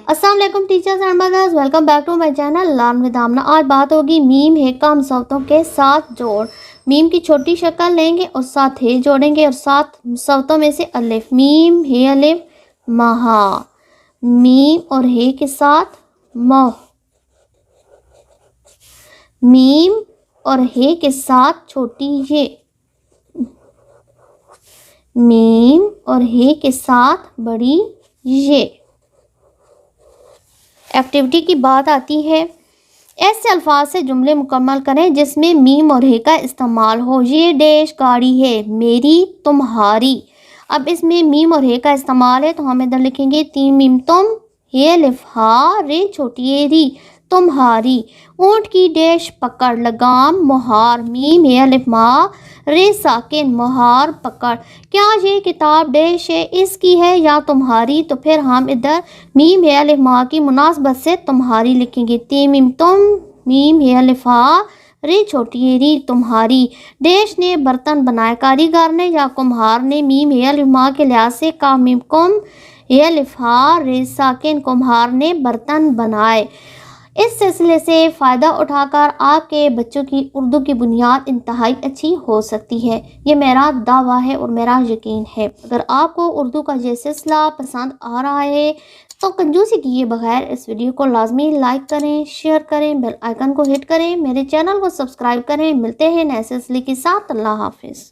अस्सलाम वालेकुम teachers and mothers, welcome back to my channel learn with Aamna. आज बात होगी मीम हे का मुसव्वतों के साथ जोड़। मीम की छोटी शक्ल लेंगे और साथ हे जोड़ेंगे और साथ मुसव्वतों में से अलिफ। मीम हे अलिफ महा, मीम और हे के साथ मोह, मीम और हे के साथ छोटी ये, मीम और हे के साथ बड़ी ये। एक्टिविटी की बात आती है, ऐसे अल्फाज से जुमले मुकम्मल करें जिसमें मीम और हे का इस्तेमाल हो। ये डैश गाड़ी है, मेरी तुम्हारी। अब इसमें मीम और हे का इस्तेमाल है तो हम इधर लिखेंगे तीन मीम तुम, हे अलिफ हा, रे छोटी ए री, तुम्हारी। ऊंट की डैश पकड़, लगाम मुहार, मीम हे अलिफ मा, रे साकिन, मुहार पकड़। क्या ये किताब डैश है, इसकी है या तुम्हारी? तो फिर हम इधर मीम हे अलिफ मा की मुनासबत से तुम्हारी लिखेंगे। तीन मीम तुम, मीम हे अलिफ हा, रे छोटी री, तुम्हारी। डैश ने बर्तन बनाए, कारीगर ने या कुम्हार ने। मीम हे अलिफ मा के लिहाज से का मीम कुम, हे अलिफ हा, रे साकिन, कुम्हार ने बर्तन बनाए। इस सिलसिले से फ़ायदा उठाकर आपके बच्चों की उर्दू की बुनियाद इंतहाई अच्छी हो सकती है। ये मेरा दावा है और मेरा यकीन है। अगर आपको उर्दू का ये सिलसिला पसंद आ रहा है तो कंजूसी किए बगैर इस वीडियो को लाजमी लाइक करें, शेयर करें, बेल आइकन को हिट करें, मेरे चैनल को सब्सक्राइब करें। मिलते हैं नए सिलसिले के साथ। अल्लाह हाफिज़।